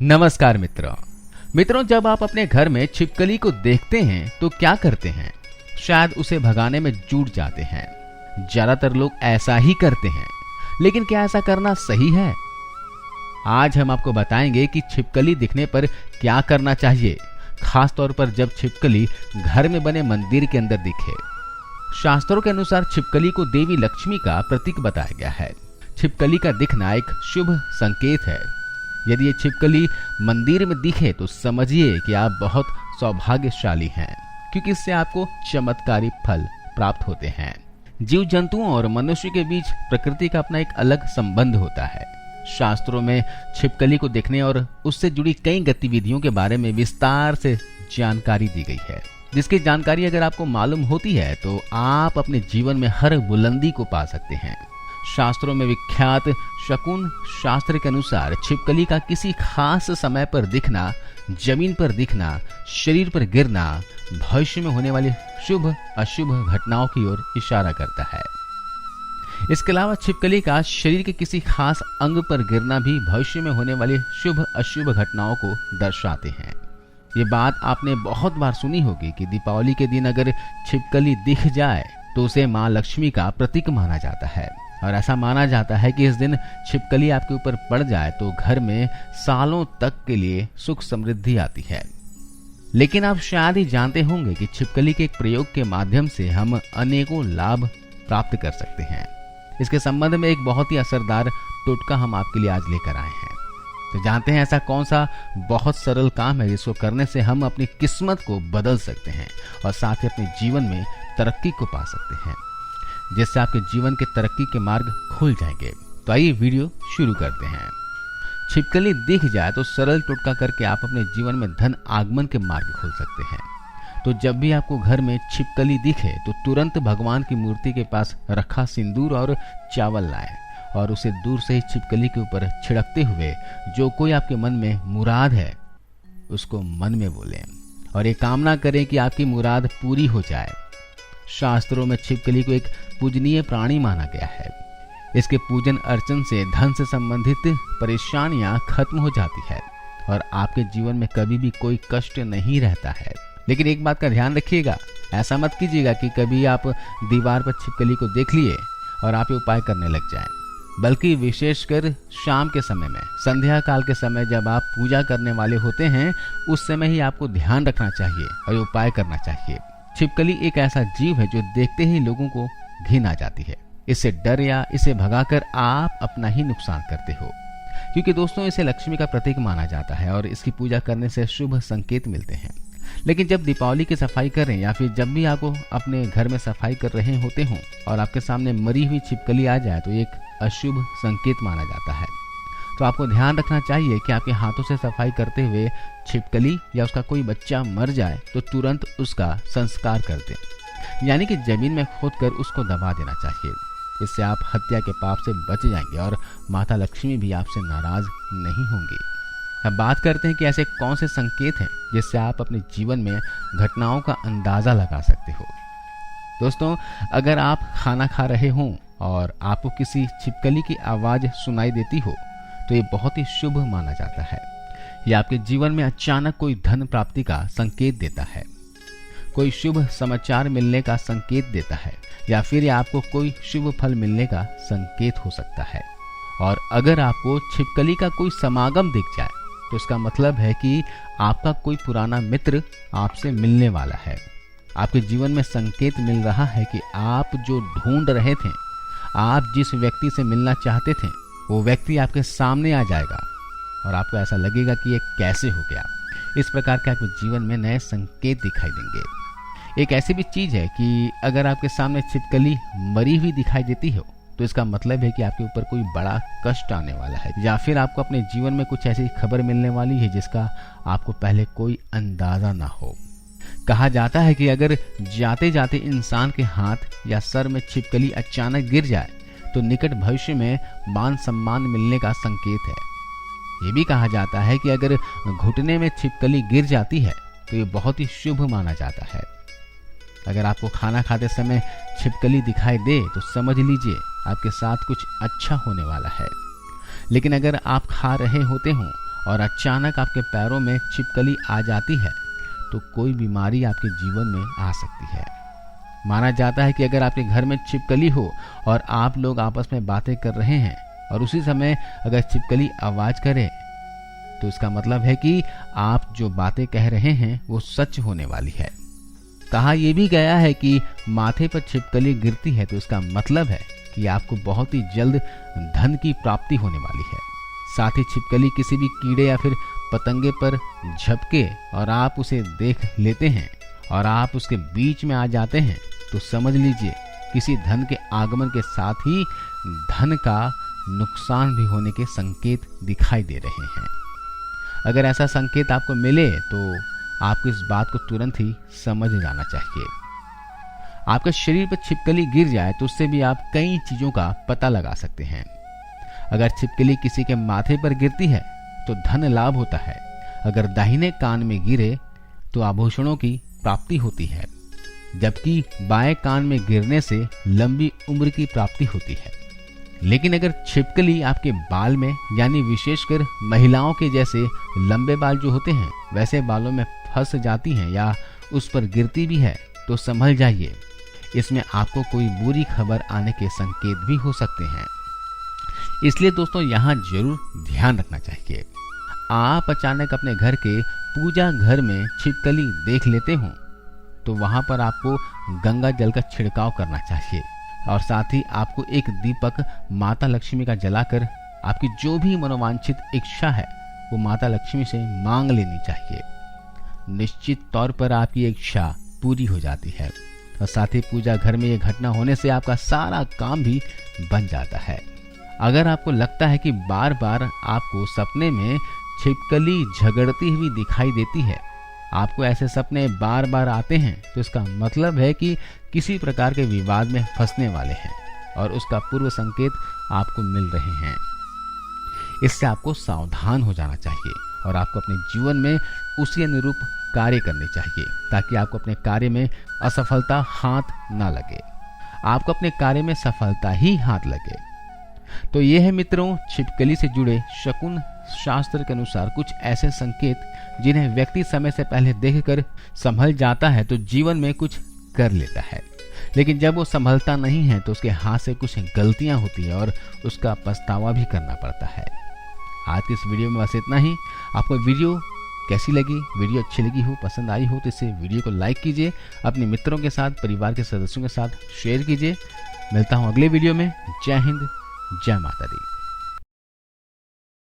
नमस्कार मित्रों, जब आप अपने घर में छिपकली को देखते हैं तो क्या करते हैं? शायद उसे भगाने में जुट जाते हैं। ज्यादातर लोग ऐसा ही करते हैं, लेकिन क्या ऐसा करना सही है? आज हम आपको बताएंगे कि छिपकली दिखने पर क्या करना चाहिए, खास तौर पर जब छिपकली घर में बने मंदिर के अंदर दिखे। शास्त्रों के अनुसार छिपकली को देवी लक्ष्मी का प्रतीक बताया गया है। छिपकली का दिखना एक शुभ संकेत है। यदि ये छिपकली मंदिर में दिखे तो समझिए कि आप बहुत सौभाग्यशाली हैं, क्योंकि इससे आपको चमत्कारी फल प्राप्त होते हैं। जीव जंतुओं और मनुष्य के बीच प्रकृति का अपना एक अलग संबंध होता है। शास्त्रों में छिपकली को देखने और उससे जुड़ी कई गतिविधियों के बारे में विस्तार से जानकारी दी गई है, जिसकी जानकारी अगर आपको मालूम होती है तो आप अपने जीवन में हर बुलंदी को पा सकते हैं। शास्त्रों में विख्यात शकुन शास्त्र के अनुसार छिपकली का किसी खास समय पर दिखना, जमीन पर दिखना, शरीर पर गिरना भविष्य में होने वाली शुभ अशुभ घटनाओं की ओर इशारा करता है। इसके अलावा छिपकली का शरीर के किसी खास अंग पर गिरना भी भविष्य में होने वाली शुभ अशुभ घटनाओं को दर्शाते हैं। ये बात आपने बहुत बार सुनी होगी कि दीपावली के दिन अगर छिपकली दिख जाए तो उसे माँ लक्ष्मी का प्रतीक माना जाता है, और ऐसा माना जाता है कि इस दिन छिपकली आपके ऊपर पड़ जाए तो घर में सालों तक के लिए सुख समृद्धि आती है। लेकिन आप शायद ही जानते होंगे कि छिपकली के एक प्रयोग के माध्यम से हम अनेकों लाभ प्राप्त कर सकते हैं। इसके संबंध में एक बहुत ही असरदार टोटका हम आपके लिए आज लेकर आए हैं। तो जानते हैं ऐसा कौन सा बहुत सरल काम है जिसको करने से हम अपनी किस्मत को बदल सकते हैं और साथ ही अपने जीवन में तरक्की को पा सकते हैं, जिससे आपके जीवन के तरक्की के मार्ग खुल जाएंगे। तो आइए वीडियो शुरू करते हैं। छिपकली दिख जाए तो सरल टोटका करके आप अपने जीवन में धन आगमन के मार्ग खोल सकते हैं। तो जब भी आपको घर में छिपकली दिखे तो तुरंत भगवान की मूर्ति के पास रखा सिंदूर और चावल लाएं और उसे दूर से ही छिपकली के ऊपर छिड़कते हुए जो कोई आपके मन में मुराद है उसको मन में बोलें और ये कामना करें कि आपकी मुराद पूरी हो जाए। शास्त्रों में छिपकली को एक पूजनीय प्राणी माना गया है। इसके पूजन अर्चन से धन से संबंधित परेशानियां खत्म हो जाती है और आपके जीवन में कभी भी कोई कष्ट नहीं रहता है। लेकिन एक बात का ध्यान रखिएगा, ऐसा मत कीजिएगा कि कभी आप दीवार पर छिपकली को देख लिए और आप ये उपाय करने लग जाएं, बल्कि विशेषकर शाम के समय में, संध्या काल के समय जब आप पूजा करने वाले होते हैं, उस समय ही आपको ध्यान रखना चाहिए और ये उपाय करना चाहिए। छिपकली एक ऐसा जीव है जो देखते ही लोगों को घिन आ जाती है। इससे डर या इसे भगाकर आप अपना ही नुकसान करते हो, क्योंकि दोस्तों इसे लक्ष्मी का प्रतीक माना जाता है और इसकी पूजा करने से शुभ संकेत मिलते हैं। लेकिन जब दीपावली की सफाई करें या फिर जब भी आपको अपने घर में सफाई कर रहे होते हों और आपके सामने मरी हुई छिपकली आ जाए तो एक अशुभ संकेत माना जाता है। तो आपको ध्यान रखना चाहिए कि आपके हाथों से सफाई करते हुए छिपकली या उसका कोई बच्चा मर जाए तो तुरंत उसका संस्कार कर दें, यानी कि जमीन में खोदकर उसको दबा देना चाहिए। इससे आप हत्या के पाप से बच जाएंगे और माता लक्ष्मी भी आपसे नाराज नहीं होंगी। अब बात करते हैं कि ऐसे कौन से संकेत हैं जिससे आप अपने जीवन में घटनाओं का अंदाजा लगा सकते हो। दोस्तों, अगर आप खाना खा रहे हों और आपको किसी छिपकली की आवाज सुनाई देती हो तो ये बहुत ही शुभ माना जाता है। यह आपके जीवन में अचानक कोई धन प्राप्ति का संकेत देता है, कोई शुभ समाचार मिलने का संकेत देता है, या फिर यह आपको कोई शुभ फल मिलने का संकेत हो सकता है। और अगर आपको छिपकली का कोई समागम दिख जाए तो इसका मतलब है कि आपका कोई पुराना मित्र आपसे मिलने वाला है। आपके जीवन में संकेत मिल रहा है कि आप जो ढूंढ रहे थे, आप जिस व्यक्ति से मिलना चाहते थे, वो व्यक्ति आपके सामने आ जाएगा और आपको ऐसा लगेगा कि ये कैसे हो गया। इस प्रकार के आपके जीवन में नए संकेत दिखाई देंगे। एक ऐसी भी चीज है कि अगर आपके सामने छिपकली मरी हुई दिखाई देती हो तो इसका मतलब है कि आपके ऊपर कोई बड़ा कष्ट आने वाला है, या फिर आपको अपने जीवन में कुछ ऐसी खबर मिलने वाली है जिसका आपको पहले कोई अंदाजा ना हो। कहा जाता है कि अगर जाते जाते इंसान के हाथ या सर में छिपकली अचानक गिर जाए तो निकट भविष्य में मान सम्मान मिलने का संकेत है। ये भी कहा जाता है कि अगर घुटने में छिपकली गिर जाती है तो ये बहुत ही शुभ माना जाता है। अगर आपको खाना खाते समय छिपकली दिखाई दे तो समझ लीजिए आपके साथ कुछ अच्छा होने वाला है। लेकिन अगर आप खा रहे होते हो और अचानक आपके पैरों में छिपकली आ जाती है तो कोई बीमारी आपके जीवन में आ सकती है। माना जाता है कि अगर आपके घर में छिपकली हो और आप लोग आपस में बातें कर रहे हैं और उसी समय अगर छिपकली आवाज करे तो इसका मतलब है कि आप जो बातें कह रहे हैं वो सच होने वाली है। कहा यह भी गया है कि माथे पर छिपकली गिरती है तो इसका मतलब है कि आपको बहुत ही जल्द धन की प्राप्ति होने वाली है। साथ ही छिपकली किसी भी कीड़े या फिर पतंगे पर झपके और आप उसे देख लेते हैं और आप उसके बीच में आ जाते हैं तो समझ लीजिए किसी धन के आगमन के साथ ही धन का नुकसान भी होने के संकेत दिखाई दे रहे हैं। अगर ऐसा संकेत आपको मिले तो आपको इस बात को तुरंत ही समझ जाना चाहिए। आपके शरीर पर छिपकली गिर जाए तो उससे भी आप कई चीजों का पता लगा सकते हैं। अगर छिपकली किसी के माथे पर गिरती है तो धन लाभ होता है। अगर दाहिने कान में गिरे तो आभूषणों की प्राप्ति होती है, जबकि बाएं कान में गिरने से लंबी उम्र की प्राप्ति होती है। लेकिन अगर छिपकली आपके बाल में यानी विशेषकर महिलाओं के जैसे लंबे बाल जो होते हैं वैसे बालों में फंस जाती हैं या उस पर गिरती भी है तो संभल जाइए, इसमें आपको कोई बुरी खबर आने के संकेत भी हो सकते हैं। इसलिए दोस्तों यहाँ जरूर ध्यान रखना चाहिए। आप अचानक अपने घर के पूजा घर में छिपकली देख लेते हो तो वहां पर आपको गंगा जल का छिड़काव करना चाहिए और साथ ही आपको एक दीपक माता लक्ष्मी का जलाकर आपकी जो भी मनोवांछित इच्छा है वो माता लक्ष्मी से मांग लेनी चाहिए। निश्चित तौर पर आपकी इच्छा पूरी हो जाती है और साथ ही पूजा घर में ये घटना होने से आपका सारा काम भी बन जाता है। अगर आपको लगता है कि बार बार आपको सपने में छिपकली झगड़ती हुई दिखाई देती है, आपको ऐसे सपने बार बार आते हैं तो इसका मतलब है कि किसी प्रकार के विवाद में फंसने वाले हैं और उसका पूर्व संकेत आपको मिल रहे हैं। इससे आपको सावधान हो जाना चाहिए और आपको अपने जीवन में उसी अनुरूप कार्य करने चाहिए ताकि आपको अपने कार्य में असफलता हाथ ना लगे, आपको अपने कार्य में सफलता ही हाथ लगे। तो ये है मित्रों छिपकली से जुड़े शकुन शास्त्र के अनुसार कुछ ऐसे संकेत जिन्हें व्यक्ति समय से पहले देखकर संभल जाता है तो जीवन में कुछ कर लेता है, लेकिन जब वो संभलता नहीं है तो उसके हाथ से कुछ गलतियां होती है और उसका पछतावा भी करना पड़ता है। आज की इस वीडियो में बस इतना ही। आपको वीडियो कैसी लगी, वीडियो अच्छी लगी हो, पसंद आई हो तो इसे वीडियो को लाइक कीजिए, अपने मित्रों के साथ, परिवार के सदस्यों के साथ शेयर कीजिए। मिलता हूँ अगले वीडियो में। जय हिंद, जय माता दी।